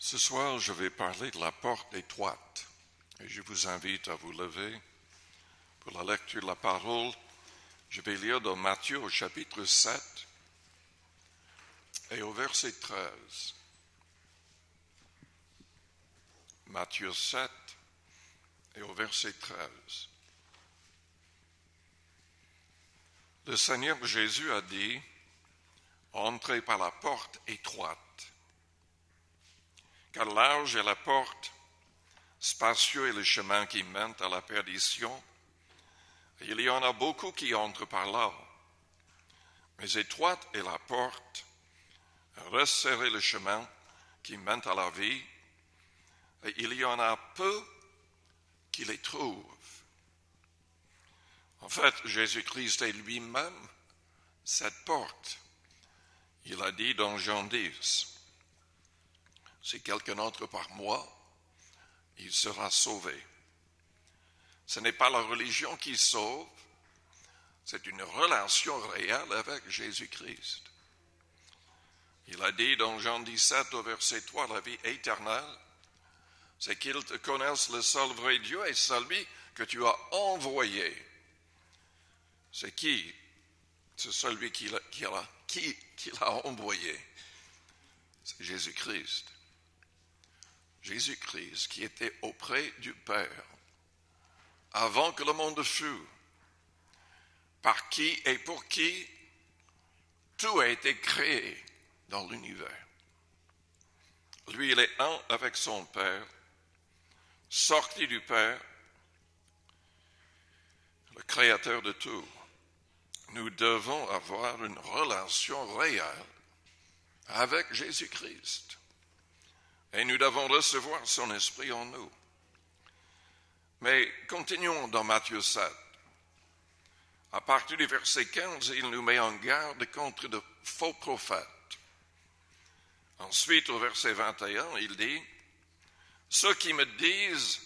Ce soir, je vais parler de la porte étroite et je vous invite à vous lever pour la lecture de la parole. Je vais lire dans Matthieu au chapitre 7 et au verset 13. Matthieu 7 et au verset 13. Le Seigneur Jésus a dit, « Entrez par la porte étroite, car large est la porte, spacieux est le chemin qui mène à la perdition, et il y en a beaucoup qui entrent par là. Mais étroite est la porte, resserré le chemin qui mène à la vie, et il y en a peu qui les trouvent. » En fait, Jésus-Christ est lui-même cette porte. Il a dit dans Jean 10, « Si quelqu'un entre par moi, il sera sauvé. » Ce n'est pas la religion qui sauve, c'est une relation réelle avec Jésus-Christ. Il a dit dans Jean 17 au verset 3, « La vie éternelle, c'est qu'ils te connaissent le seul vrai Dieu et celui que tu as envoyé. » C'est qui? C'est celui qui l'a envoyé. C'est Jésus-Christ. Jésus-Christ qui était auprès du Père avant que le monde fût, par qui et pour qui tout a été créé dans l'univers. Lui, il est un avec son Père, sorti du Père, le Créateur de tout. Nous devons avoir une relation réelle avec Jésus-Christ. Et nous devons recevoir son esprit en nous. Mais continuons dans Matthieu 7. À partir du verset 15, il nous met en garde contre de faux prophètes. Ensuite, au verset 21, il dit, « Ceux qui me disent,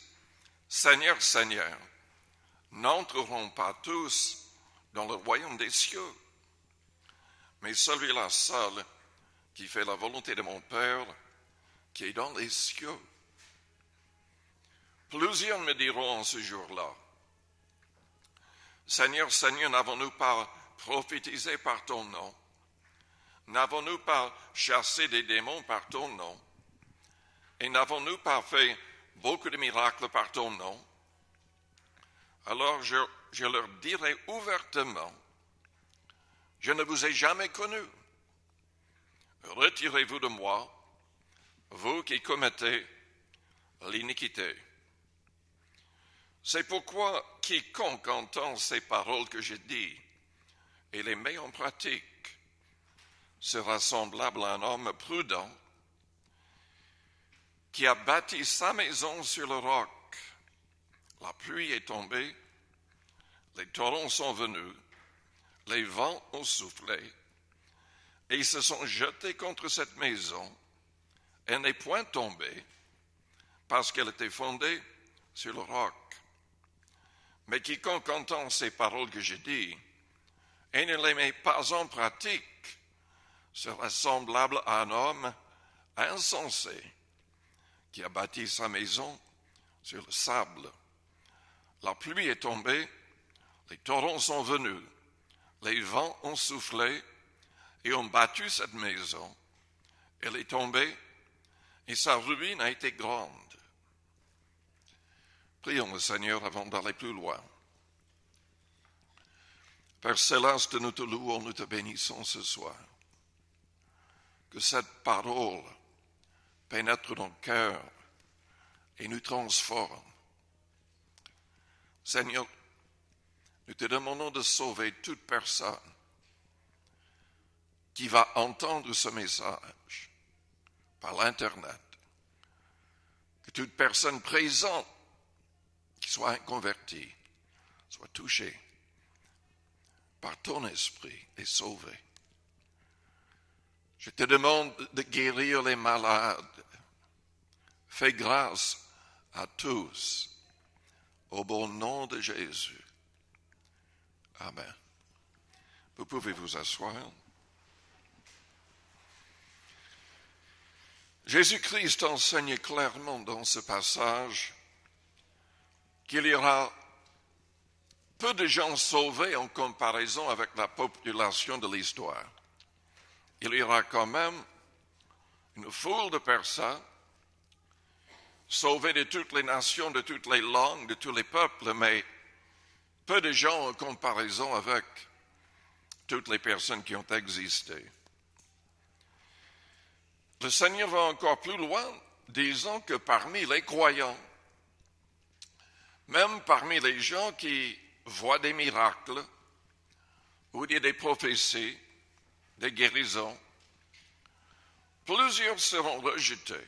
Seigneur, Seigneur, n'entreront pas tous dans le royaume des cieux, mais celui-là seul qui fait la volonté de mon Père qui est dans les cieux. » Plusieurs me diront en ce jour-là, « Seigneur, Seigneur, n'avons-nous pas prophétisé par ton nom? N'avons-nous pas chassé des démons par ton nom? Et n'avons-nous pas fait beaucoup de miracles par ton nom? » Alors je leur dirai ouvertement, « Je ne vous ai jamais connu. Retirez-vous de moi, vous qui commettez l'iniquité. » C'est pourquoi quiconque entend ces paroles que je dis et les met en pratique sera semblable à un homme prudent qui a bâti sa maison sur le roc. La pluie est tombée, les torrents sont venus, les vents ont soufflé, et ils se sont jetés contre cette maison. Elle n'est point tombée, parce qu'elle était fondée sur le roc. Mais quiconque entend ces paroles que je dis, et ne les met pas en pratique, sera semblable à un homme insensé, qui a bâti sa maison sur le sable. La pluie est tombée, les torrents sont venus, les vents ont soufflé et ont battu cette maison. Elle est tombée et sa ruine a été grande. Prions le Seigneur avant d'aller plus loin. Père Céleste, nous te louons, nous te bénissons ce soir. Que cette parole pénètre dans le cœur et nous transforme. Seigneur, nous te demandons de sauver toute personne qui va entendre ce message par l'Internet. Que toute personne présente qui soit convertie soit touchée par ton esprit et sauvée. Je te demande de guérir les malades. Fais grâce à tous. Au bon nom de Jésus. Amen. Vous pouvez vous asseoir. Jésus-Christ enseigne clairement dans ce passage qu'il y aura peu de gens sauvés en comparaison avec la population de l'histoire. Il y aura quand même une foule de personnes sauvées de toutes les nations, de toutes les langues, de tous les peuples, mais peu de gens en comparaison avec toutes les personnes qui ont existé. Le Seigneur va encore plus loin, disant que parmi les croyants, même parmi les gens qui voient des miracles, ou des prophéties, des guérisons, plusieurs seront rejetés.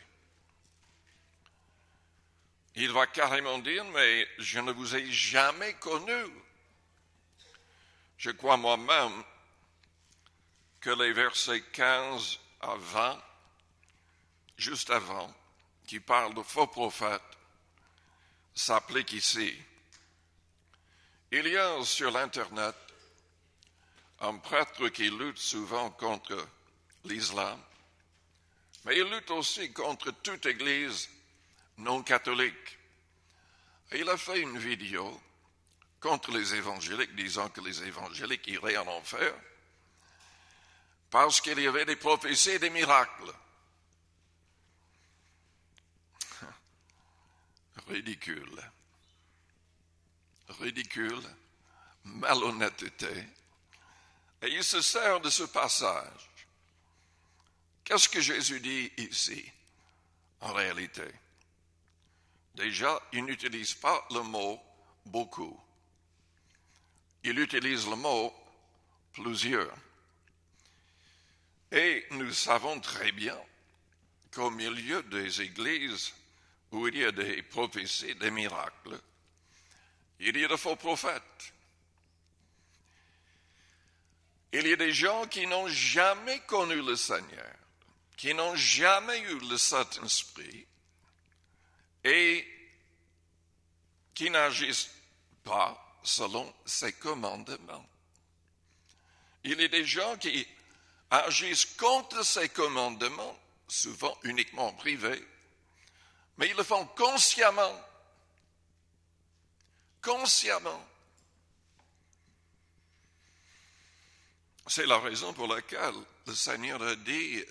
Il va carrément dire, mais je ne vous ai jamais connu. Je crois moi-même que les versets 15 à 20, juste avant, qui parlent de faux prophètes, s'appliquent ici. Il y a sur l'Internet un prêtre qui lutte souvent contre l'islam, mais il lutte aussi contre toute église non catholique. Et il a fait une vidéo contre les évangéliques, disant que les évangéliques iraient en enfer parce qu'il y avait des prophéties et des miracles. Ridicule. Ridicule, malhonnêteté. Et il se sert de ce passage. Qu'est-ce que Jésus dit ici, en réalité? Déjà, il n'utilise pas le mot « beaucoup ». Il utilise le mot « plusieurs ». Et nous savons très bien qu'au milieu des églises où il y a des prophéties, des miracles, il y a de faux prophètes. Il y a des gens qui n'ont jamais connu le Seigneur, qui n'ont jamais eu le Saint-Esprit et qui n'agissent pas selon ses commandements. Il y a des gens qui agissent contre ses commandements, souvent uniquement privés, mais ils le font consciemment. Consciemment. C'est la raison pour laquelle le Seigneur a dit,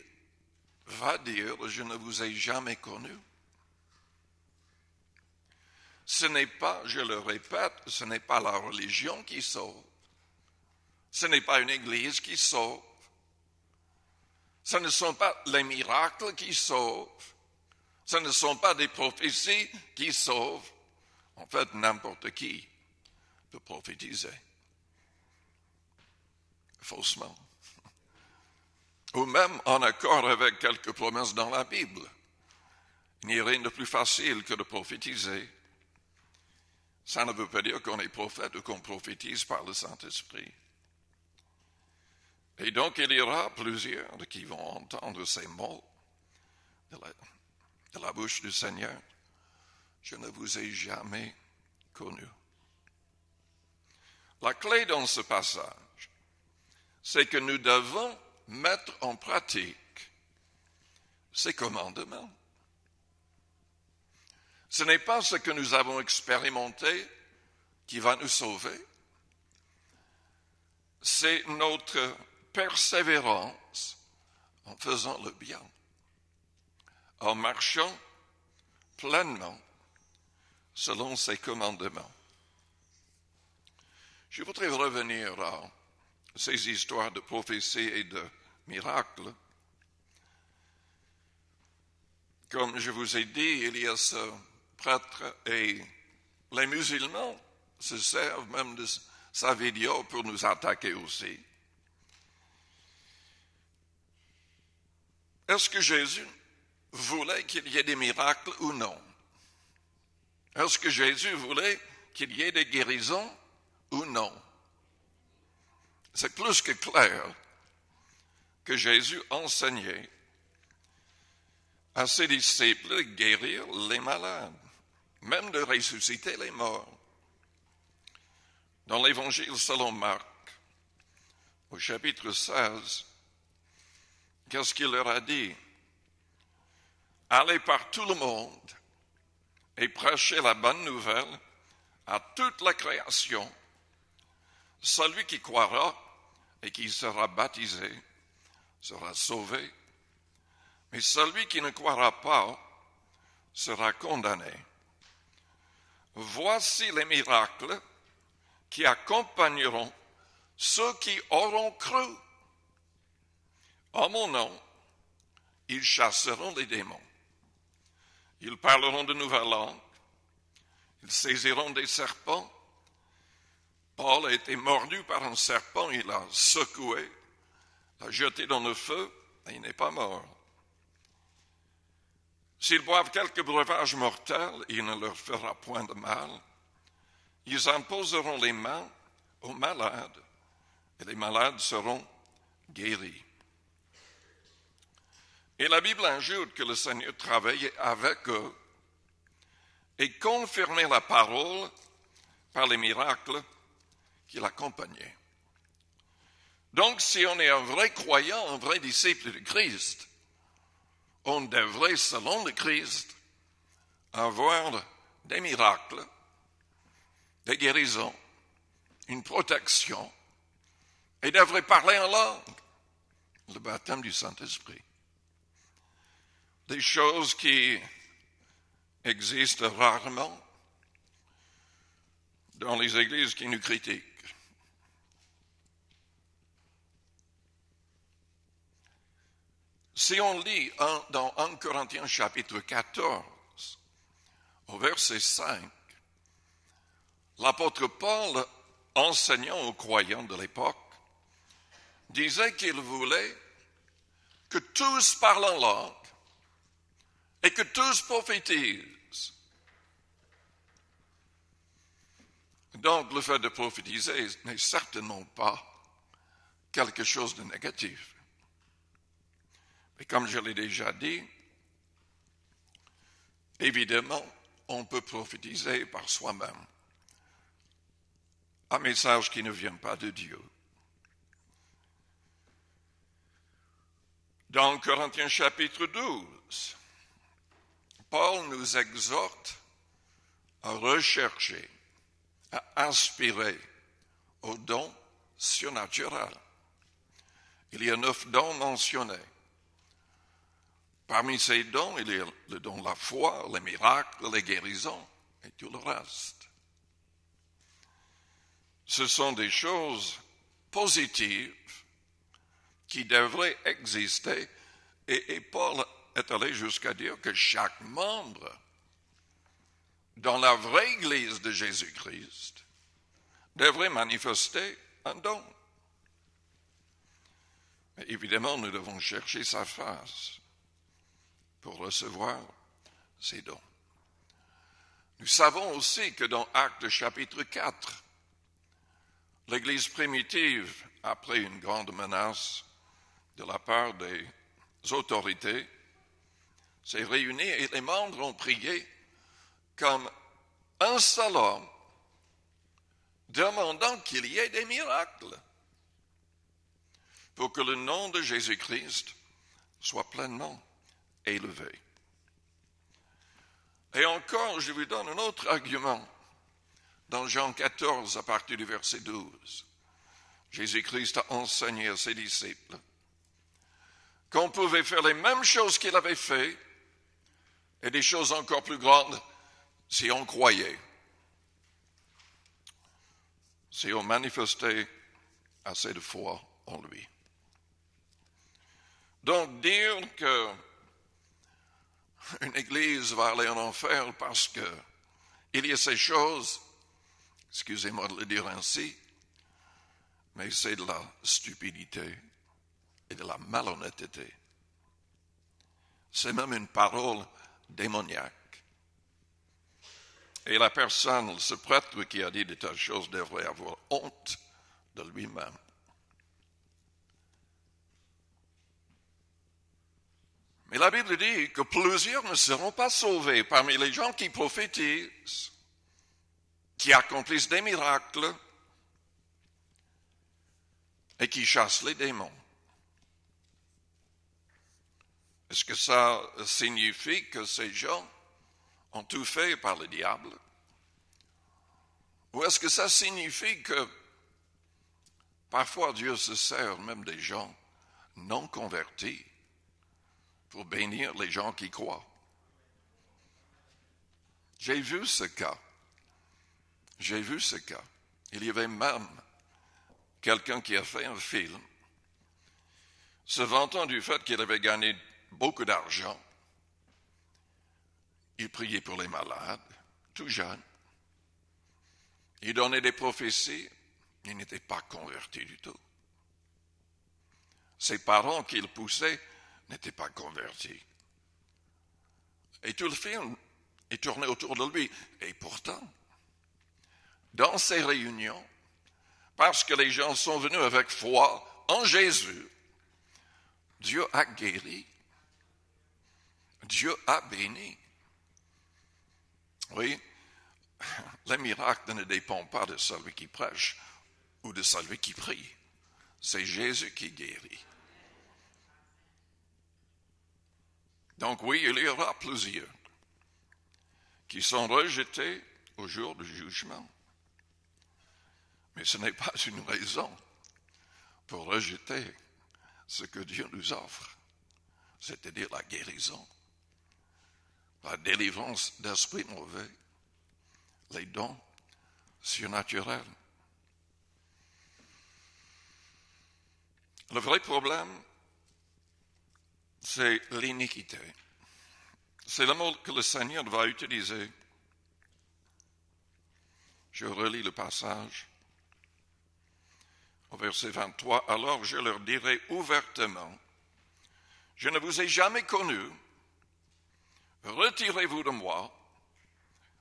va dire, je ne vous ai jamais connu. Ce n'est pas, je le répète, ce n'est pas la religion qui sauve. Ce n'est pas une église qui sauve. Ce ne sont pas les miracles qui sauvent. Ce ne sont pas des prophéties qui sauvent. En fait, n'importe qui peut prophétiser. Faussement. Ou même en accord avec quelques promesses dans la Bible. Il n'y a rien de plus facile que de prophétiser. Ça ne veut pas dire qu'on est prophète ou qu'on prophétise par le Saint-Esprit. Et donc, il y aura plusieurs qui vont entendre ces mots de la bouche du Seigneur. Je ne vous ai jamais connu. La clé dans ce passage, c'est que nous devons mettre en pratique ces commandements. Ce n'est pas ce que nous avons expérimenté qui va nous sauver. C'est notre persévérance en faisant le bien, en marchant pleinement selon ses commandements. Je voudrais revenir à ces histoires de prophéties et de miracles. Comme je vous ai dit, il y a ce prêtre et les musulmans se servent même de sa vidéo pour nous attaquer aussi. Est-ce que Jésus voulait qu'il y ait des miracles ou non? Est-ce que Jésus voulait qu'il y ait des guérisons ou non? C'est plus que clair que Jésus enseignait à ses disciples de guérir les malades, même de ressusciter les morts. Dans l'Évangile selon Marc, au chapitre 16, qu'est-ce qu'il leur a dit? allez par tout le monde et prêchez la bonne nouvelle à toute la création. Celui qui croira et qui sera baptisé sera sauvé, mais celui qui ne croira pas sera condamné. Voici les miracles qui accompagneront ceux qui auront cru. En mon nom, ils chasseront les démons. Ils parleront de nouvelles langues. Ils saisiront des serpents. Paul a été mordu par un serpent, il l'a secoué, l'a jeté dans le feu, et il n'est pas mort. S'ils boivent quelques breuvages mortels, il ne leur fera point de mal. Ils imposeront les mains aux malades, et les malades seront guéris. Et la Bible ajoute que le Seigneur travaillait avec eux et confirmait la parole par les miracles qui l'accompagnaient. Donc, si on est un vrai croyant, un vrai disciple de Christ, on devrait, selon le Christ, avoir des miracles, des guérisons, une protection, et devrait parler en langue, le baptême du Saint-Esprit. Des choses qui existent rarement dans les églises qui nous critiquent. Si on lit dans 1 Corinthiens chapitre 14, au verset 5, l'apôtre Paul, enseignant aux croyants de l'époque, disait qu'il voulait que tous parlent en langue et que tous prophétisent. Donc, le fait de prophétiser n'est certainement pas quelque chose de négatif. Mais comme je l'ai déjà dit, évidemment, on peut prophétiser par soi-même un message qui ne vient pas de Dieu. Dans Corinthiens chapitre 12, Paul nous exhorte à rechercher, à aspirer aux dons surnaturels. Il y a 9 dons mentionnés. Parmi ces dons, il y a le don de la foi, les miracles, les guérisons et tout le reste. Ce sont des choses positives qui devraient exister et Paul est allé jusqu'à dire que chaque membre dans la vraie Église de Jésus-Christ devrait manifester un don. Mais évidemment, nous devons chercher sa face pour recevoir ces dons. Nous savons aussi que dans Actes chapitre 4, l'Église primitive, après une grande menace de la part des autorités, s'est réunie et les membres ont prié comme un seul homme, demandant qu'il y ait des miracles pour que le nom de Jésus-Christ soit pleinement élevé. Et encore, je vous donne un autre argument. Dans Jean 14, à partir du verset 12, Jésus-Christ a enseigné à ses disciples qu'on pouvait faire les mêmes choses qu'il avait fait et des choses encore plus grandes si on croyait, si on manifestait assez de foi en lui. Donc dire que une église va aller en enfer parce qu'il y a ces choses, excusez-moi de le dire ainsi, mais c'est de la stupidité et de la malhonnêteté. C'est même une parole démoniaque. Et la personne, ce prêtre qui a dit de telles choses devrait avoir honte de lui-même. Mais la Bible dit que plusieurs ne seront pas sauvés parmi les gens qui prophétisent, qui accomplissent des miracles et qui chassent les démons. Est-ce que ça signifie que ces gens ont tout fait par le diable? Ou est-ce que ça signifie que parfois Dieu se sert même des gens non convertis pour bénir les gens qui croient? J'ai vu ce cas. Il y avait même quelqu'un qui a fait un film se vantant du fait qu'il avait gagné beaucoup d'argent. Il priait pour les malades, tout jeune. Il donnait des prophéties. Il n'était pas converti du tout. Ses parents qu'il poussait n'étaient pas convertis. Et tout le film est tourné autour de lui. Et pourtant, dans ces réunions, parce que les gens sont venus avec foi en Jésus, Dieu a guéri. Dieu a béni. Oui, le miracle ne dépend pas de celui qui prêche ou de celui qui prie. C'est Jésus qui guérit. Donc oui, il y aura plusieurs qui sont rejetés au jour du jugement. Mais ce n'est pas une raison pour rejeter ce que Dieu nous offre, c'est-à-dire la guérison, la délivrance d'esprits mauvais, les dons surnaturels. Le vrai problème, c'est l'iniquité. C'est le mot que le Seigneur va utiliser. Je relis le passage au verset 23. Alors je leur dirai ouvertement, je ne vous ai jamais connu, retirez-vous de moi,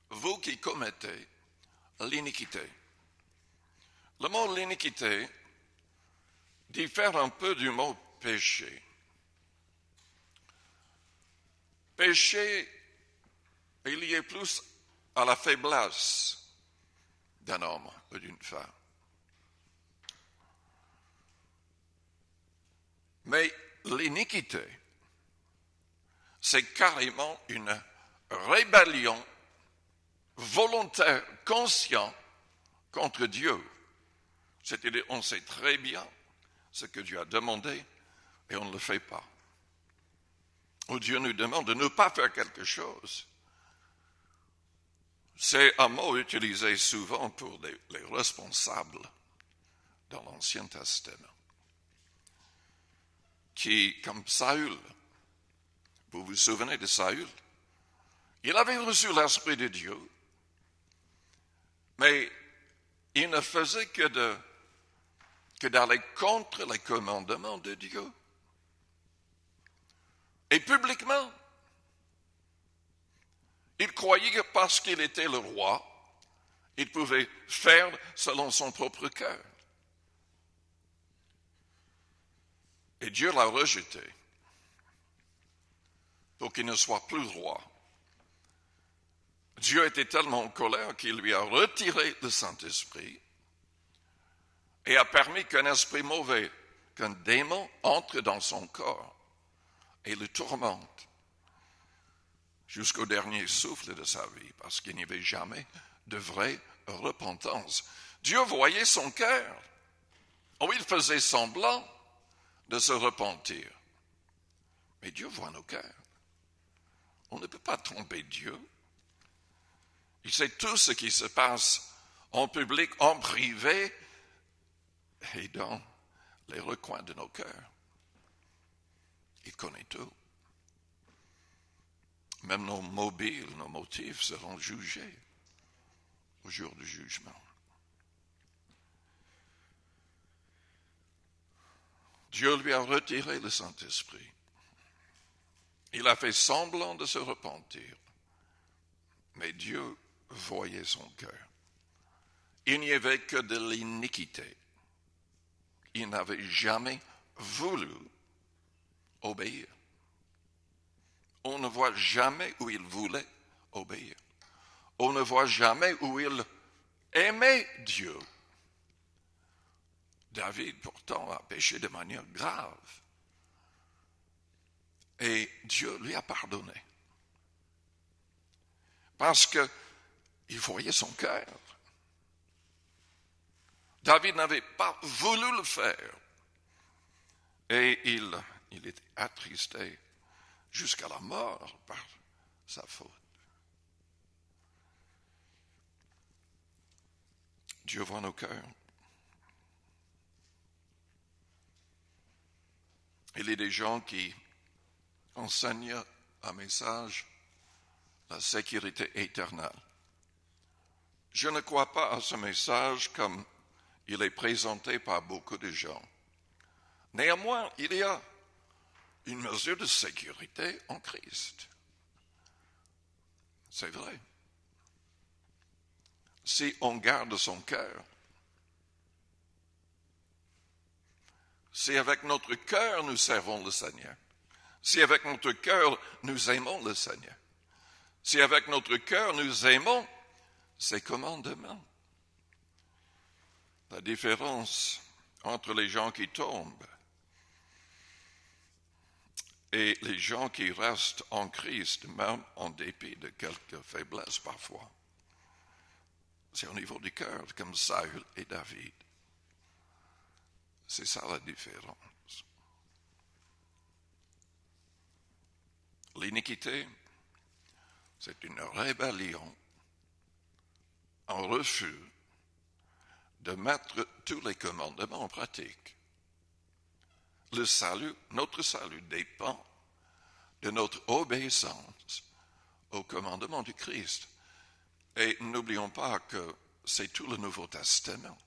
vous qui commettez l'iniquité. Le mot l'iniquité diffère un peu du mot péché. Péché est lié plus à la faiblesse d'un homme ou d'une femme. Mais l'iniquité, c'est carrément une rébellion volontaire, consciente contre Dieu. C'est-à-dire, on sait très bien ce que Dieu a demandé et on ne le fait pas. Ou Dieu nous demande de ne pas faire quelque chose. C'est un mot utilisé souvent pour les responsables dans l'Ancien Testament, qui, comme Saül, vous vous souvenez de Saül, il avait reçu l'Esprit de Dieu, mais il ne faisait que d'aller contre les commandements de Dieu. Et publiquement, il croyait que parce qu'il était le roi, il pouvait faire selon son propre cœur. Et Dieu l'a rejeté pour qu'il ne soit plus roi. Dieu était tellement en colère qu'il lui a retiré le Saint-Esprit et a permis qu'un esprit mauvais, qu'un démon entre dans son corps et le tourmente jusqu'au dernier souffle de sa vie, parce qu'il n'y avait jamais de vraie repentance. Dieu voyait son cœur. Oh, il faisait semblant de se repentir. Mais Dieu voit nos cœurs. On ne peut pas tromper Dieu. Il sait tout ce qui se passe en public, en privé et dans les recoins de nos cœurs. Il connaît tout. Même nos mobiles, nos motifs seront jugés au jour du jugement. Dieu lui a retiré le Saint-Esprit. Il a fait semblant de se repentir. Mais Dieu voyait son cœur. Il n'y avait que de l'iniquité. Il n'avait jamais voulu obéir. On ne voit jamais où il voulait obéir. On ne voit jamais où il aimait Dieu. David, pourtant, a péché de manière grave. Et Dieu lui a pardonné. Parce qu'il voyait son cœur. David n'avait pas voulu le faire. Et il était attristé jusqu'à la mort par sa faute. Dieu voit nos cœurs. Il y a des gens qui enseignent un message, la sécurité éternelle. Je ne crois pas à ce message comme il est présenté par beaucoup de gens. Néanmoins, il y a une mesure de sécurité en Christ. C'est vrai. Si on garde son cœur, si avec notre cœur nous servons le Seigneur, si avec notre cœur nous aimons le Seigneur, si avec notre cœur nous aimons ses commandements, la différence entre les gens qui tombent et les gens qui restent en Christ, même en dépit de quelques faiblesses parfois, c'est au niveau du cœur, comme Saül et David. C'est ça la différence. L'iniquité, c'est une rébellion, un refus de mettre tous les commandements en pratique. Le salut, notre salut dépend de notre obéissance au commandement du Christ. Et n'oublions pas que c'est tout le Nouveau Testament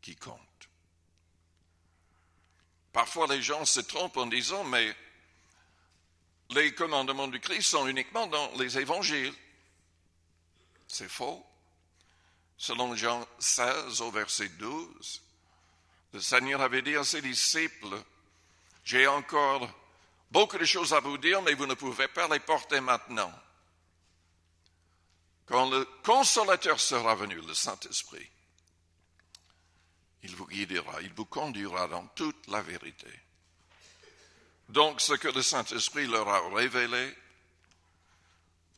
qui compte. Parfois les gens se trompent en disant, mais les commandements du Christ sont uniquement dans les évangiles. C'est faux. Selon Jean 16 au verset 12, le Seigneur avait dit à ses disciples, j'ai encore beaucoup de choses à vous dire, mais vous ne pouvez pas les porter maintenant. Quand le Consolateur sera venu, le Saint-Esprit, il vous guidera, il vous conduira dans toute la vérité. Donc, ce que le Saint-Esprit leur a révélé,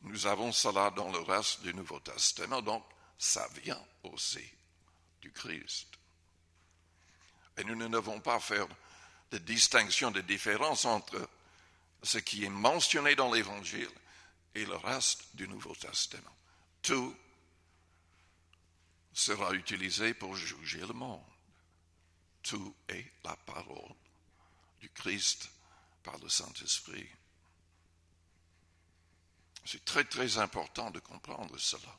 nous avons cela dans le reste du Nouveau Testament, donc ça vient aussi du Christ. Et nous ne devons pas faire de distinction, de différence entre ce qui est mentionné dans l'Évangile et le reste du Nouveau Testament. Tout sera utilisé pour juger le monde. Tout est la parole du Christ par le Saint-Esprit. C'est très, très important de comprendre cela.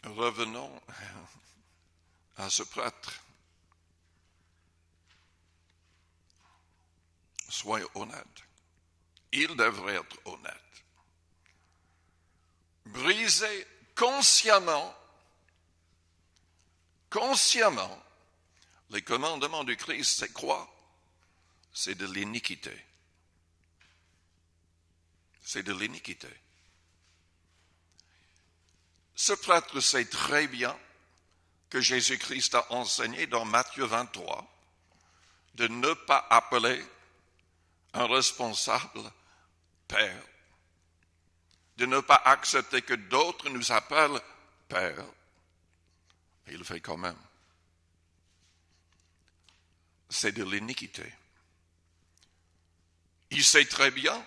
Revenons à ce prêtre. Soyez honnête. Il devrait être honnête. Briser consciemment les commandements du Christ, c'est quoi? C'est de l'iniquité. C'est de l'iniquité. Ce prêtre sait très bien que Jésus-Christ a enseigné dans Matthieu 23 de ne pas appeler un responsable Père, de ne pas accepter que d'autres nous appellent Père. Et il le fait quand même. C'est de l'iniquité. Il sait très bien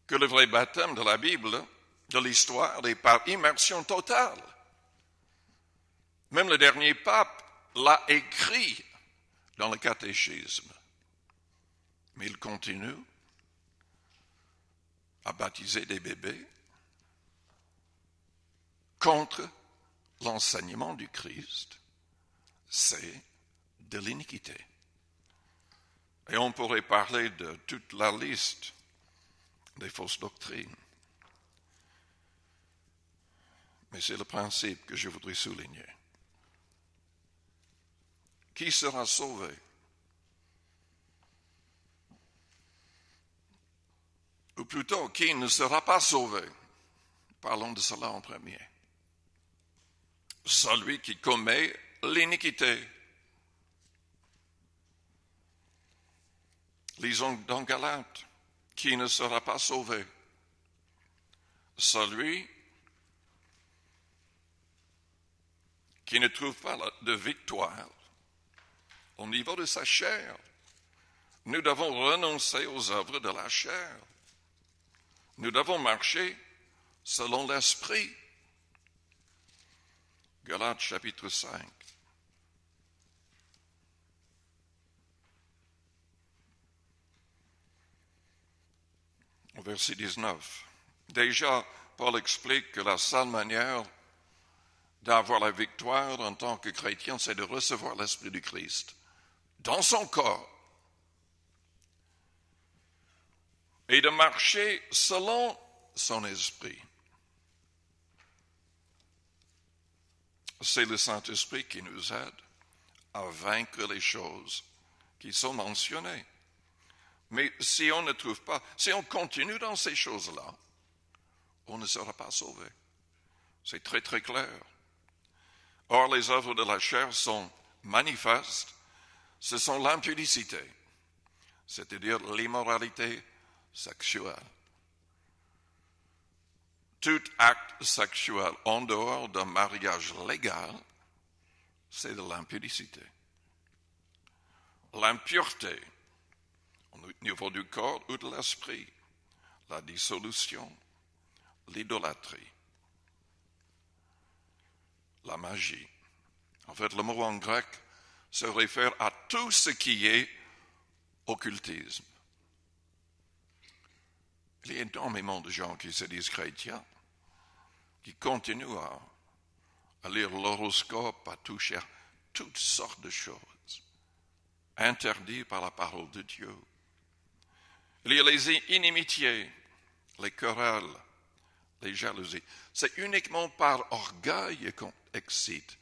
que le vrai baptême de la Bible, de l'histoire, est par immersion totale. Même le dernier pape l'a écrit dans le catéchisme. Mais il continue à baptiser des bébés contre l'enseignement du Christ. C'est de l'iniquité. Et on pourrait parler de toute la liste des fausses doctrines. Mais c'est le principe que je voudrais souligner. Qui sera sauvé? Ou plutôt, qui ne sera pas sauvé? Parlons de cela en premier. Celui qui commet l'iniquité. Lisons dans Galates, qui ne sera pas sauvé? Celui qui ne trouve pas de victoire au niveau de sa chair. Nous devons renoncer aux œuvres de la chair. Nous devons marcher selon l'Esprit. Galates chapitre 5. Au verset 19. Déjà, Paul explique que la seule manière d'avoir la victoire en tant que chrétien, c'est de recevoir l'Esprit du Christ dans son corps et de marcher selon son esprit. C'est le Saint-Esprit qui nous aide à vaincre les choses qui sont mentionnées. Mais si on ne trouve pas, si on continue dans ces choses-là, on ne sera pas sauvé. C'est très très clair. Or, les œuvres de la chair sont manifestes. Ce sont l'impudicité, c'est-à-dire l'immoralité sexuelle. Tout acte sexuel en dehors d'un mariage légal, c'est de l'impudicité. L'impureté, au niveau du corps ou de l'esprit, la dissolution, l'idolâtrie, la magie. En fait, le mot en grec se réfère à tout ce qui est occultisme. Il y a énormément de gens qui se disent chrétiens, qui continuent à lire l'horoscope, à toucher à toutes sortes de choses, interdites par la parole de Dieu. Il y a les inimitiés, les querelles, les jalousies. C'est uniquement par orgueil qu'on excite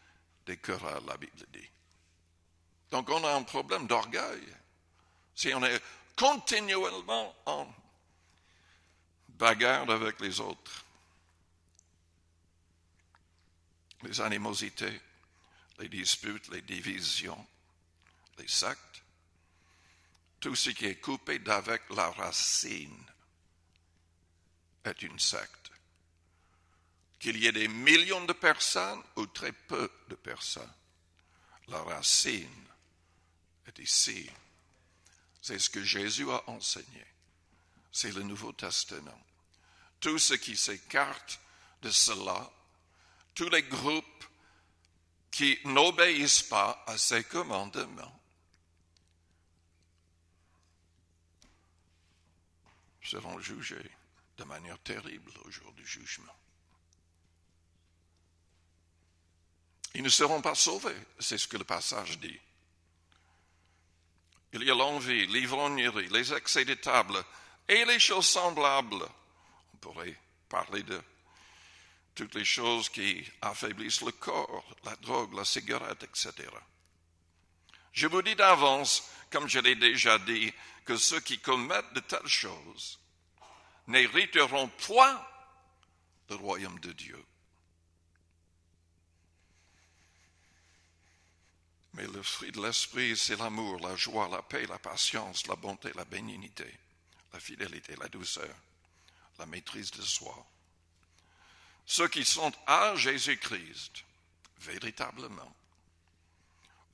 des querelles, la Bible dit. Donc on a un problème d'orgueil. Si on est continuellement en bagarre avec les autres, les animosités, les disputes, les divisions, les sectes, tout ce qui est coupé d'avec la racine est une secte. Qu'il y ait des millions de personnes ou très peu de personnes, la racine est ici. C'est ce que Jésus a enseigné. C'est le Nouveau Testament. Tout ce qui s'écarte de cela, tous les groupes qui n'obéissent pas à ses commandements, seront jugés de manière terrible au jour du jugement. Ils ne seront pas sauvés, c'est ce que le passage dit. Il y a l'envie, l'ivrognerie, les excès de table et les choses semblables. On pourrait parler de toutes les choses qui affaiblissent le corps, la drogue, la cigarette, etc. Je vous dis d'avance, comme je l'ai déjà dit, que ceux qui commettent de telles choses n'hériteront point le royaume de Dieu. Mais le fruit de l'esprit, c'est l'amour, la joie, la paix, la patience, la bonté, la bénignité, la fidélité, la douceur, la maîtrise de soi. Ceux qui sont à Jésus-Christ, véritablement,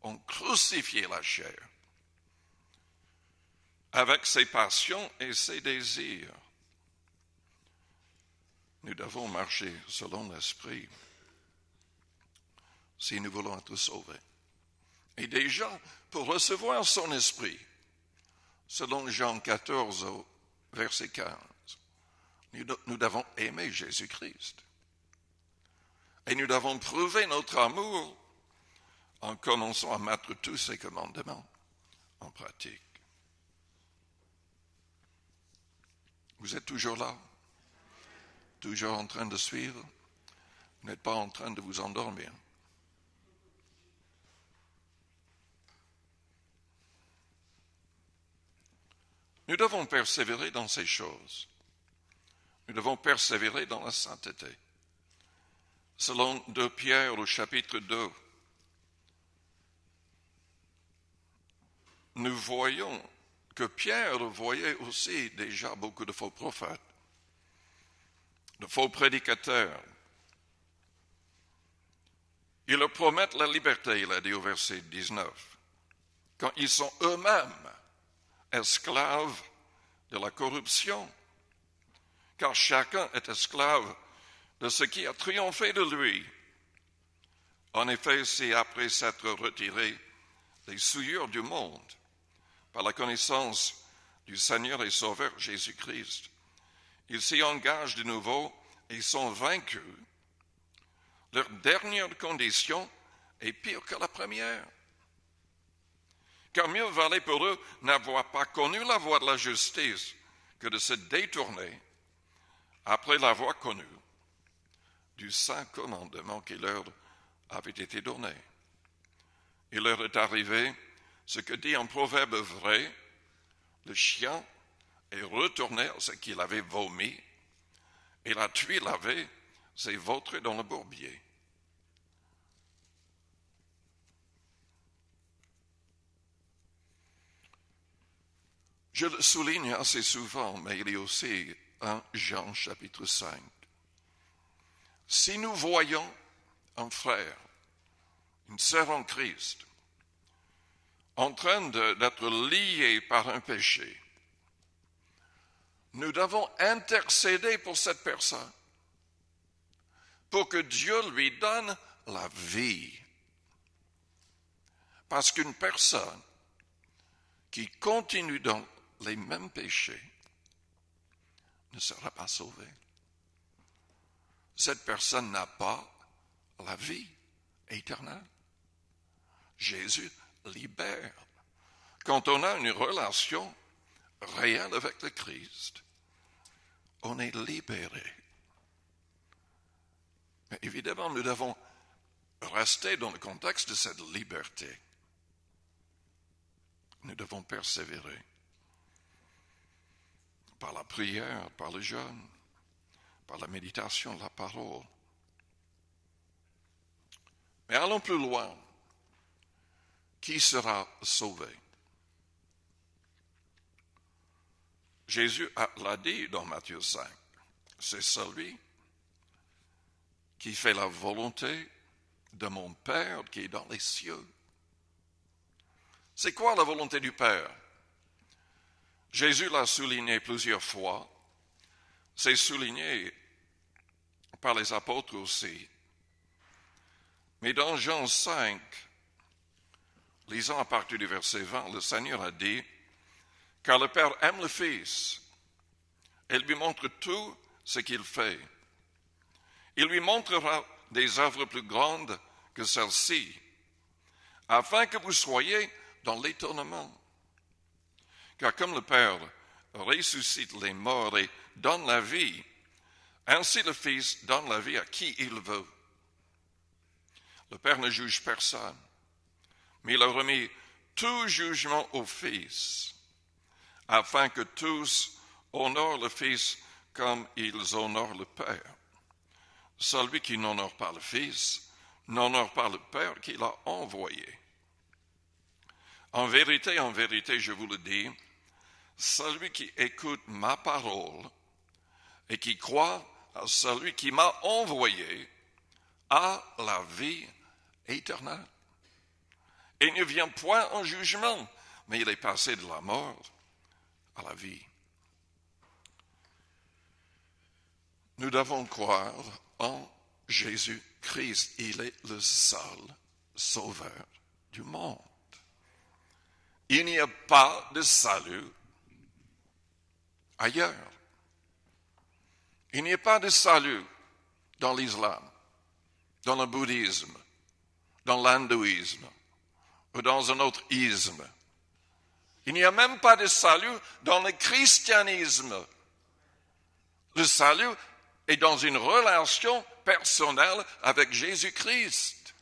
ont crucifié la chair avec ses passions et ses désirs. Nous devons marcher selon l'esprit si nous voulons être sauvés. Et déjà, pour recevoir son esprit, selon Jean 14, verset 15, nous devons aimer Jésus-Christ. Et nous devons prouver notre amour en commençant à mettre tous ses commandements en pratique. Vous êtes toujours là? Toujours en train de suivre? Vous n'êtes pas en train de vous endormir? Nous devons persévérer dans ces choses. Nous devons persévérer dans la sainteté. Selon 2 Pierre au chapitre 2, nous voyons que Pierre voyait aussi déjà beaucoup de faux prophètes, de faux prédicateurs. Ils leur promettent la liberté, il a dit au verset 19, quand ils sont eux-mêmes esclaves de la corruption, car chacun est esclave de ce qui a triomphé de lui. En effet, c'est après s'être retiré des souillures du monde, par la connaissance du Seigneur et Sauveur Jésus-Christ, ils s'y engagent de nouveau et sont vaincus. Leur dernière condition est pire que la première. Car mieux valait pour eux n'avoir pas connu la voie de la justice que de se détourner après l'avoir connue du saint commandement qui leur avait été donné. Il leur est arrivé ce que dit un proverbe vrai, le chien est retourné à ce qu'il avait vomi, et la tuile lavée s'est vautrée dans le bourbier. Je le souligne assez souvent, mais il y a aussi un Jean chapitre 5. Si nous voyons un frère, une sœur en Christ, en train d'être lié par un péché, nous devons intercéder pour cette personne, pour que Dieu lui donne la vie. Parce qu'une personne qui continue dans les mêmes péchés ne sera pas sauvée. Cette personne n'a pas la vie éternelle. Jésus libère. Quand on a une relation réelle avec le Christ, on est libéré. Mais évidemment, nous devons rester dans le contexte de cette liberté. Nous devons persévérer par la prière, par le jeûne, par la méditation de la parole. Mais allons plus loin. Qui sera sauvé? Jésus l'a dit dans Matthieu 5. C'est celui qui fait la volonté de mon Père qui est dans les cieux. C'est quoi la volonté du Père? Jésus l'a souligné plusieurs fois. C'est souligné par les apôtres aussi. Mais dans Jean 5, lisant à partir du verset 20, le Seigneur a dit, « Car le Père aime le Fils, et lui montre tout ce qu'il fait. Il lui montrera des œuvres plus grandes que celles-ci, afin que vous soyez dans l'étonnement. Car comme le Père ressuscite les morts et donne la vie, ainsi le Fils donne la vie à qui il veut. Le Père ne juge personne, mais il a remis tout jugement au Fils, afin que tous honorent le Fils comme ils honorent le Père. Celui qui n'honore pas le Fils n'honore pas le Père qui l'a envoyé. En vérité, je vous le dis, celui qui écoute ma parole et qui croit à celui qui m'a envoyé a la vie éternelle. Et il ne vient point en jugement, mais il est passé de la mort à la vie. Nous devons croire en Jésus-Christ. Il est le seul sauveur du monde. Il n'y a pas de salut ailleurs. Il n'y a pas de salut dans l'islam, dans le bouddhisme, dans l'hindouisme ou dans un autre isme. Il n'y a même pas de salut dans le christianisme. Le salut est dans une relation personnelle avec Jésus-Christ.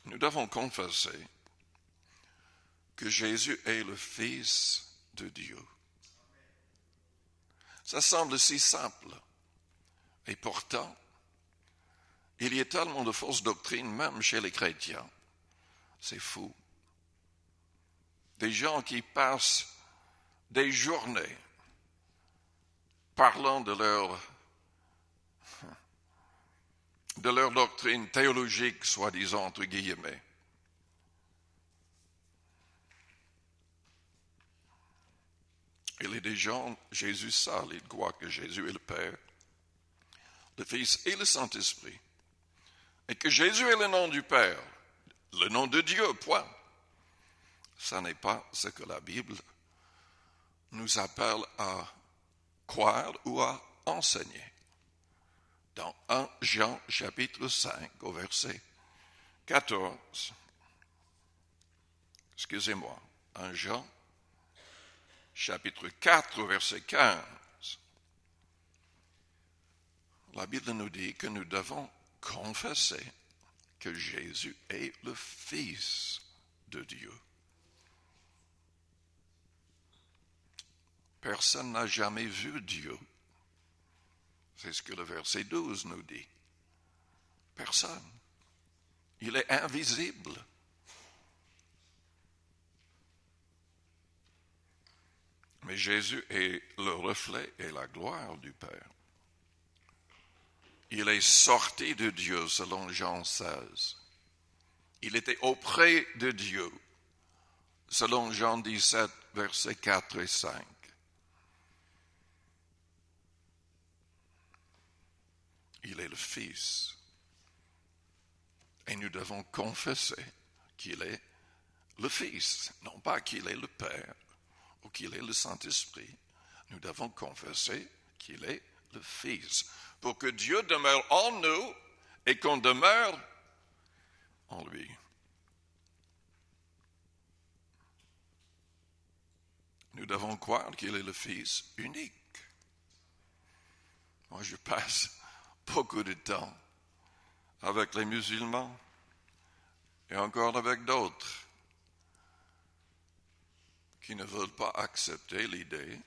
Nous devons confesser que Jésus est le Fils de Dieu. Ça semble si simple. Et pourtant, Il y a tellement de fausses doctrines, même chez les chrétiens. C'est fou. Des gens qui passent des journées parlant de leur doctrine théologique, soi-disant, entre guillemets. Il y a des gens, Jésus ça, ils croient que Jésus est le Père, le Fils et le Saint-Esprit. Et que Jésus est le nom du Père, le nom de Dieu, point. Ça n'est pas ce que la Bible nous appelle à croire ou à enseigner. Dans 1 Jean chapitre 5 au verset 14, excusez-moi, 1 Jean chapitre 4 verset 15, la Bible nous dit que nous devons confesser que Jésus est le Fils de Dieu. Personne n'a jamais vu Dieu. C'est ce que le verset 12 nous dit. Personne. Il est invisible. Mais Jésus est le reflet et la gloire du Père. Il est sorti de Dieu selon Jean 16. Il était auprès de Dieu selon Jean 17, versets 4 et 5. Il est le Fils. Et nous devons confesser qu'il est le Fils, non pas qu'il est le Père ou qu'il est le Saint-Esprit. Nous devons confesser qu'il est le Fils, pour que Dieu demeure en nous et qu'on demeure en lui. Nous devons croire qu'il est le Fils unique. Moi, je passe beaucoup de temps avec les musulmans et encore avec d'autres qui ne veulent pas accepter l'idée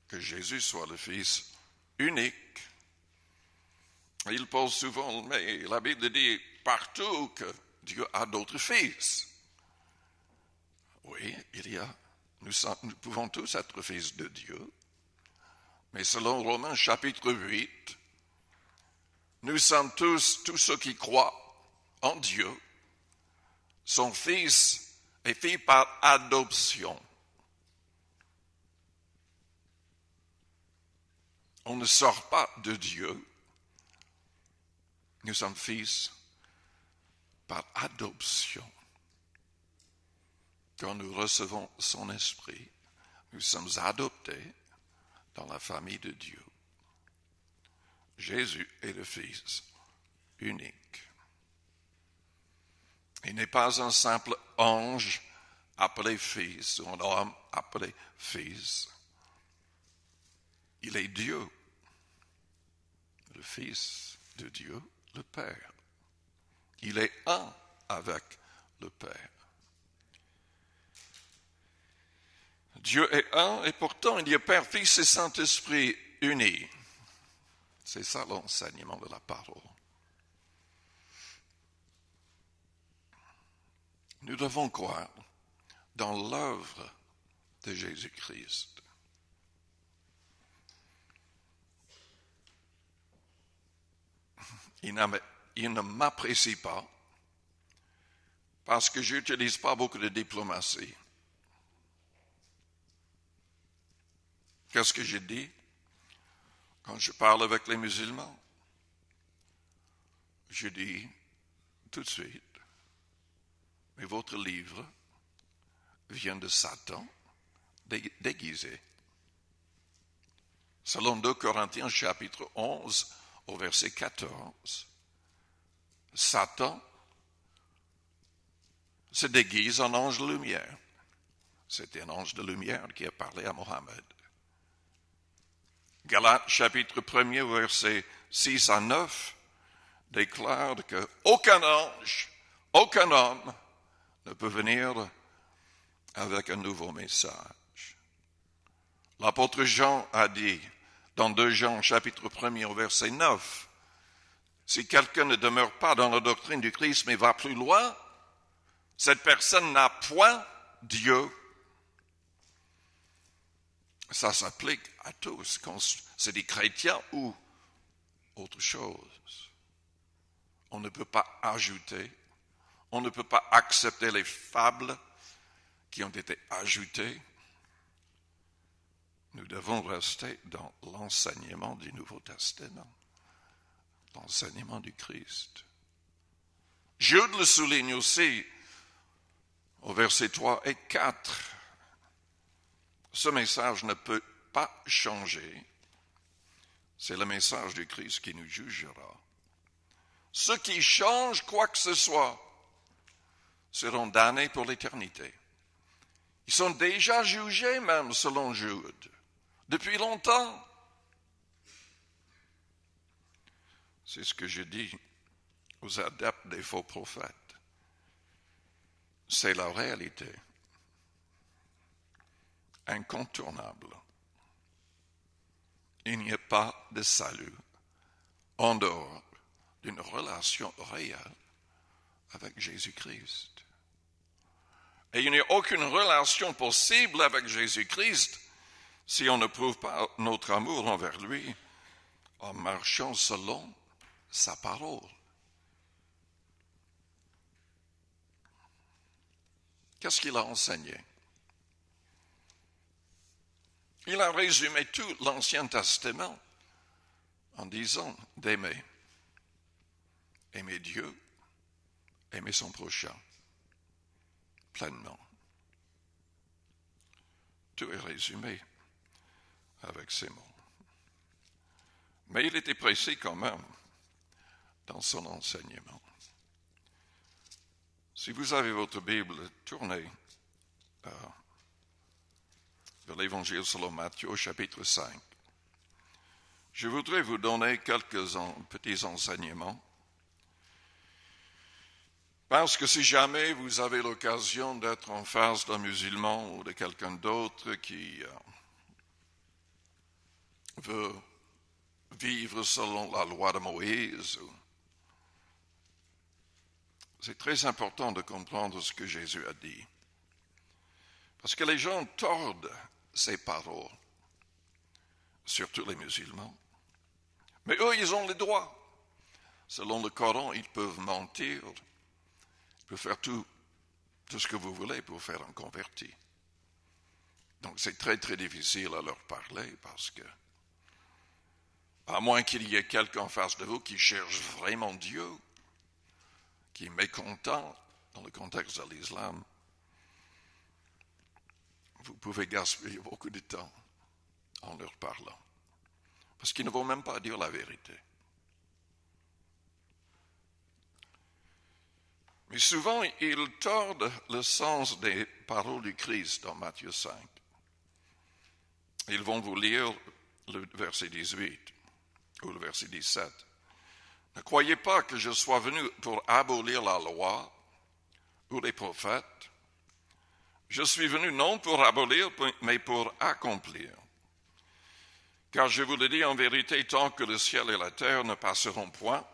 que Jésus soit le Fils unique. Ils posent souvent, mais la Bible dit partout que Dieu a d'autres fils. Oui, il y a. Nous pouvons tous être fils de Dieu. Mais selon Romains chapitre 8, nous sommes tous ceux qui croient en Dieu, sont fils et filles par adoption. On ne sort pas de Dieu. Nous sommes fils par adoption. Quand nous recevons son esprit, nous sommes adoptés dans la famille de Dieu. Jésus est le Fils unique. Il n'est pas un simple ange appelé fils, ou un homme appelé fils. Il est Dieu, le Fils de Dieu, le Père. Il est un avec le Père. Dieu est un et pourtant il y a Père, Fils et Saint-Esprit unis. C'est ça l'enseignement de la parole. Nous devons croire dans l'œuvre de Jésus-Christ. Il ne m'apprécie pas parce que je n'utilise pas beaucoup de diplomatie. Qu'est-ce que je dis quand je parle avec les musulmans? Je dis tout de suite, mais votre livre vient de Satan déguisé. Selon 2 Corinthiens chapitre 11 au verset 14, Satan se déguise en ange de lumière. C'était un ange de lumière qui a parlé à Mohammed. Galates chapitre 1er verset 6 à 9 déclare qu'aucun ange, aucun homme ne peut venir avec un nouveau message. L'apôtre Jean a dit dans 2 Jean chapitre 1er au verset 9, Si quelqu'un ne demeure pas dans la doctrine du Christ mais va plus loin, cette personne n'a point Dieu. Ça s'applique à tous, quand c'est des chrétiens ou autre chose. On ne peut pas ajouter, on ne peut pas accepter les fables qui ont été ajoutées. Nous devons rester dans l'enseignement du Nouveau Testament, l'enseignement du Christ. Jude le souligne aussi au verset 3 et 4. Ce message ne peut pas changer. C'est le message du Christ qui nous jugera. Ceux qui changent quoi que ce soit seront damnés pour l'éternité. Ils sont déjà jugés même selon Jude, depuis longtemps. C'est ce que je dis aux adeptes des faux prophètes. C'est la réalité incontournable. Il n'y a pas de salut en dehors d'une relation réelle avec Jésus-Christ. Et il n'y a aucune relation possible avec Jésus-Christ si on ne prouve pas notre amour envers lui en marchant selon sa parole. Qu'est-ce qu'il a enseigné? Il a résumé tout l'Ancien Testament en disant d'aimer. Aimer Dieu, aimer son prochain, pleinement. Tout est résumé avec ces mots. Mais il était précis quand même dans son enseignement. Si vous avez votre Bible, tournez vers l'Évangile selon Matthieu, chapitre 5. Je voudrais vous donner quelques petits enseignements. Parce que si jamais vous avez l'occasion d'être en face d'un musulman ou de quelqu'un d'autre qui veut vivre selon la loi de Moïse, c'est très important de comprendre ce que Jésus a dit. Parce que les gens tordent ces paroles, surtout les musulmans. Mais eux, ils ont le droit. Selon le Coran, ils peuvent mentir, ils peuvent faire tout ce que vous voulez pour faire un converti. Donc c'est très très difficile à leur parler parce que, à moins qu'il y ait quelqu'un en face de vous qui cherche vraiment Dieu, qui est mécontent dans le contexte de l'islam, vous pouvez gaspiller beaucoup de temps en leur parlant. Parce qu'ils ne vont même pas dire la vérité. Mais souvent, ils tordent le sens des paroles du Christ dans Matthieu 5. Ils vont vous lire le verset 18 ou le verset 17. Ne croyez pas que je sois venu pour abolir la loi ou les prophètes. Je suis venu non pour abolir, mais pour accomplir. Car je vous le dis en vérité, tant que le ciel et la terre ne passeront point,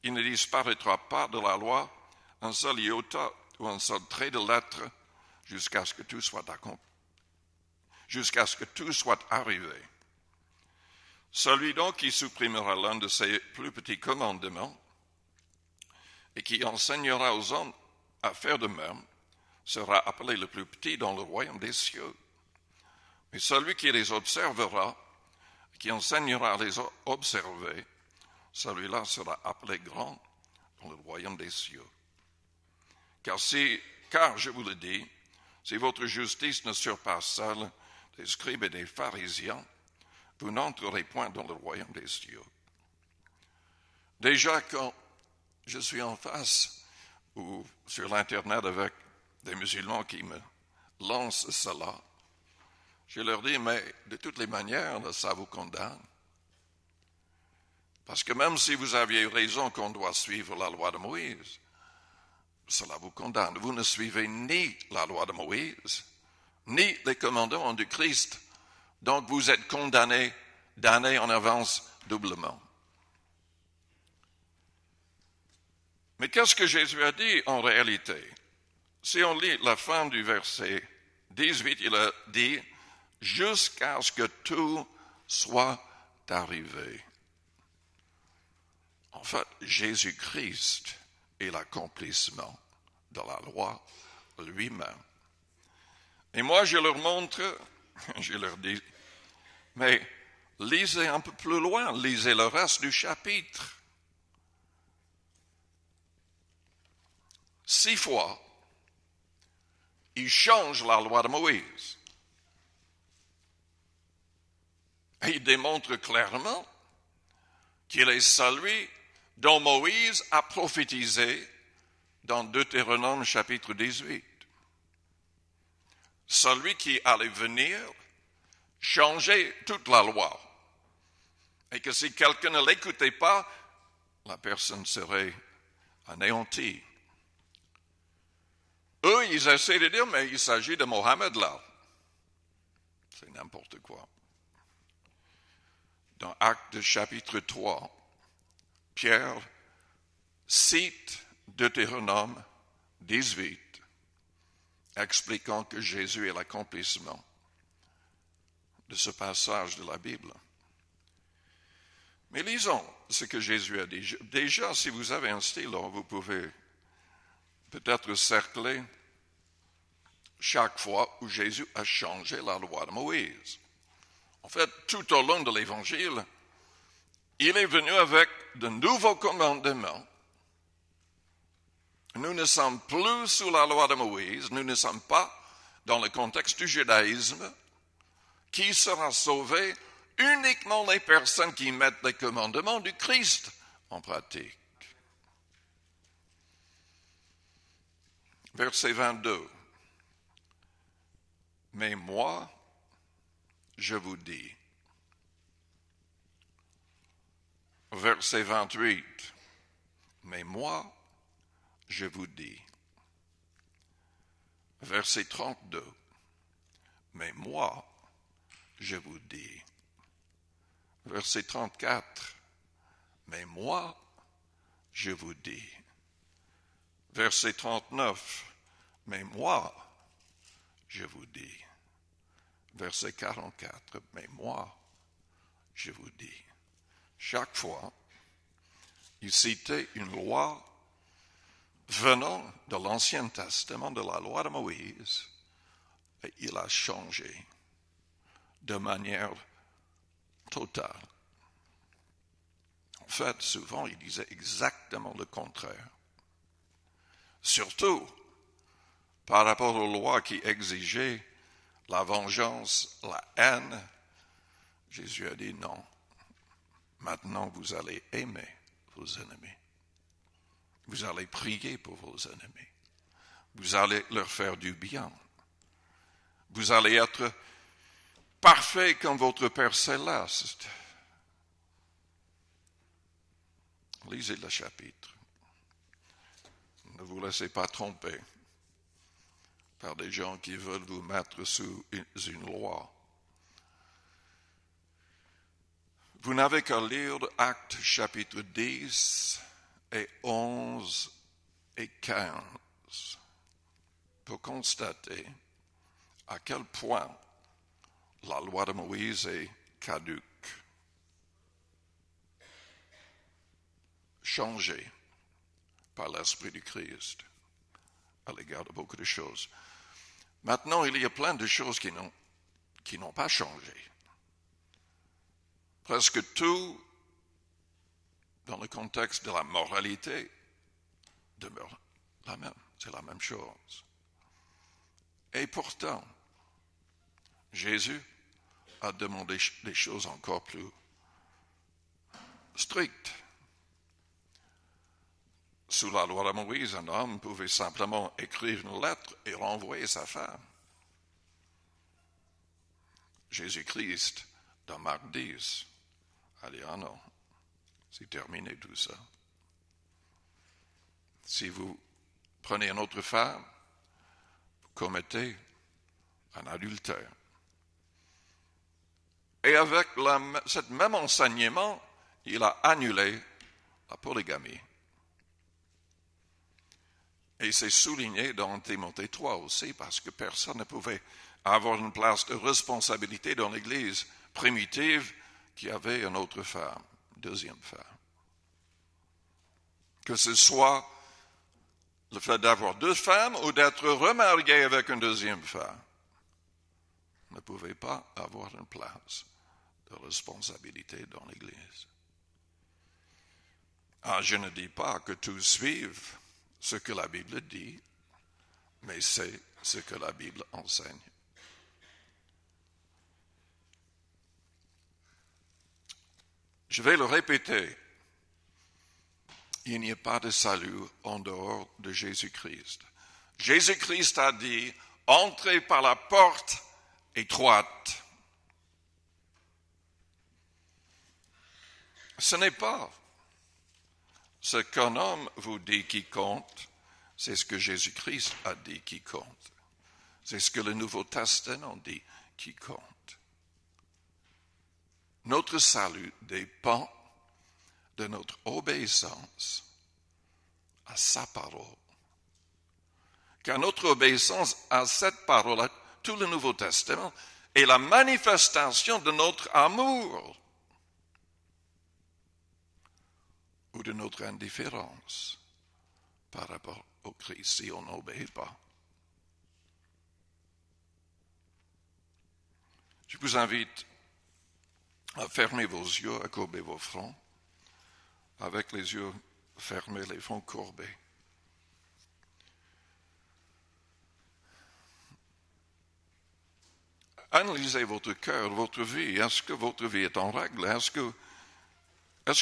il ne disparaîtra pas de la loi un seul iota ou un seul trait de lettre jusqu'à ce que tout soit accompli, jusqu'à ce que tout soit arrivé. Celui donc qui supprimera l'un de ces plus petits commandements et qui enseignera aux hommes à faire de même sera appelé le plus petit dans le royaume des cieux. Mais celui qui les observera, qui enseignera à les observer, celui-là sera appelé grand dans le royaume des cieux. Car je vous le dis, si votre justice ne surpasse celle des scribes et des pharisiens, vous n'entrerez point dans le royaume des cieux. Déjà, quand je suis en face ou sur l'Internet avec des musulmans qui me lancent cela, je leur dis, mais de toutes les manières, ça vous condamne. Parce que même si vous aviez raison qu'on doit suivre la loi de Moïse, cela vous condamne. Vous ne suivez ni la loi de Moïse, ni les commandements du Christ. Donc vous êtes condamnés d'année en avance doublement. Mais qu'est-ce que Jésus a dit en réalité? Si on lit la fin du verset 18, il a dit « jusqu'à ce que tout soit arrivé ». En fait, Jésus-Christ est l'accomplissement de la loi lui-même. Et moi, je leur montre, je leur dis, mais lisez un peu plus loin, lisez le reste du chapitre. 6 fois, il change la loi de Moïse. Et il démontre clairement qu'il est celui dont Moïse a prophétisé dans Deutéronome chapitre 18. Celui qui allait venir changer toute la loi. Et que si quelqu'un ne l'écoutait pas, la personne serait anéantie. Eux, ils essaient de dire, mais il s'agit de Mohammed là. C'est n'importe quoi. Dans Actes chapitre 3, Pierre cite Deutéronome 18, expliquant que Jésus est l'accomplissement de ce passage de la Bible. Mais lisons ce que Jésus a dit. Déjà, si vous avez un stylo, vous pouvez peut-être cercler chaque fois où Jésus a changé la loi de Moïse. En fait, tout au long de l'Évangile, il est venu avec de nouveaux commandements. Nous ne sommes plus sous la loi de Moïse, nous ne sommes pas dans le contexte du judaïsme. Qui sera sauvé? Uniquement les personnes qui mettent les commandements du Christ en pratique. Verset 22. Mais moi, je vous dis. Verset 28. Mais moi, je vous dis. Verset 32. Mais moi, je vous dis. Verset 34. Mais moi, je vous dis. Verset 39. Mais moi, je vous dis. Verset 44. Mais moi, je vous dis. Chaque fois, il citait une loi venant de l'Ancien Testament, de la loi de Moïse, et il a changé de manière totale. En fait, souvent, il disait exactement le contraire. Surtout par rapport aux lois qui exigeaient la vengeance, la haine. Jésus a dit non. Maintenant, vous allez aimer vos ennemis. Vous allez prier pour vos ennemis. Vous allez leur faire du bien. Vous allez être parfait comme votre Père céleste. Lisez le chapitre. Ne vous laissez pas tromper par des gens qui veulent vous mettre sous une loi. Vous n'avez qu'à lire Actes chapitre 10 et 11 et 15 pour constater à quel point la loi de Moïse est caduque, changée par l'Esprit du Christ à l'égard de beaucoup de choses. Maintenant, il y a plein de choses qui n'ont pas changé. Presque tout, dans le contexte de la moralité, demeure la même. C'est la même chose. Et pourtant, Jésus a demandé des choses encore plus strictes. Sous la loi de Moïse, un homme pouvait simplement écrire une lettre et renvoyer sa femme. Jésus-Christ, dans Marc 10, a dit, ah non, c'est terminé tout ça. Si vous prenez une autre femme, vous commettez un adultère. Et avec ce même enseignement, il a annulé la polygamie. Et c'est souligné dans Timothée 3 aussi, parce que personne ne pouvait avoir une place de responsabilité dans l'Église primitive qui avait une autre femme, une deuxième femme. Que ce soit le fait d'avoir deux femmes ou d'être remarié avec une deuxième femme, ne pouvait pas avoir une place de responsabilité dans l'Église. Ah, je ne dis pas que tous suivent ce que la Bible dit, mais c'est ce que la Bible enseigne. Je vais le répéter. Il n'y a pas de salut en dehors de Jésus-Christ. Jésus-Christ a dit, entrez par la porte étroite. Ce n'est pas ce qu'un homme vous dit qui compte, c'est ce que Jésus-Christ a dit qui compte. C'est ce que le Nouveau Testament dit qui compte. Notre salut dépend de notre obéissance à sa parole. Car notre obéissance à cette parole, tout le Nouveau Testament, est la manifestation de notre amour ou de notre indifférence par rapport au Christ si on n'obéit pas. Je vous invite à fermer vos yeux, à courber vos fronts, avec les yeux fermés, les fronts courbés. Analysez votre cœur, votre vie. Est-ce que votre vie est en règle? Est-ce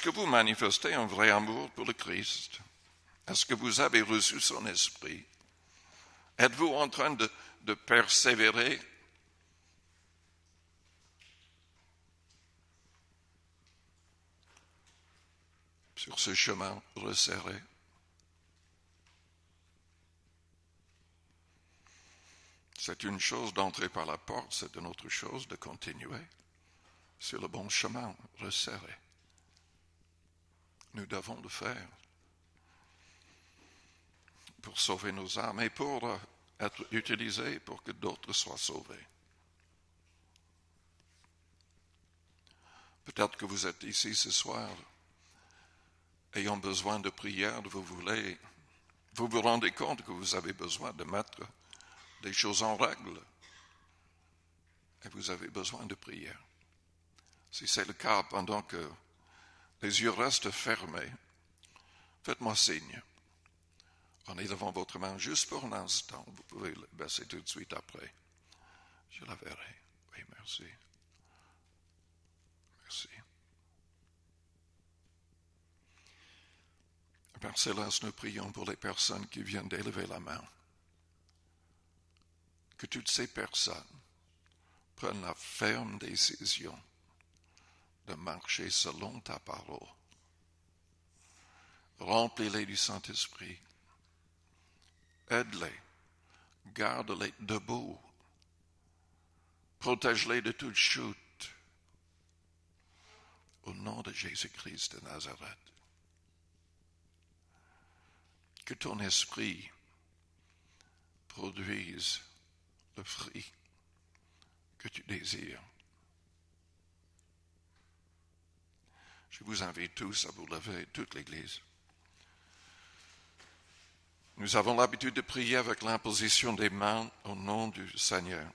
que vous manifestez un vrai amour pour le Christ? Est-ce que vous avez reçu son esprit? Êtes-vous en train de persévérer sur ce chemin resserré? C'est une chose d'entrer par la porte, c'est une autre chose de continuer sur le bon chemin resserré. Nous devons le faire pour sauver nos âmes et pour être utilisés pour que d'autres soient sauvés. Peut-être que vous êtes ici ce soir ayant besoin de prière, vous vous rendez compte que vous avez besoin de mettre des choses en règle et vous avez besoin de prière. Si c'est le cas, pendant que les yeux restent fermés, faites-moi signe en élevant votre main juste pour un instant. Vous pouvez le baisser tout de suite après. Je la verrai. Oui, merci. Merci. Père Céleste, nous prions pour les personnes qui viennent d'élever la main. Que toutes ces personnes prennent la ferme décision de marcher selon ta parole. Remplis-les du Saint-Esprit. Aide-les. Garde-les debout. Protège-les de toute chute. Au nom de Jésus-Christ de Nazareth. Que ton esprit produise le fruit que tu désires. Je vous invite tous à vous lever, toute l'Église. Nous avons l'habitude de prier avec l'imposition des mains au nom du Seigneur.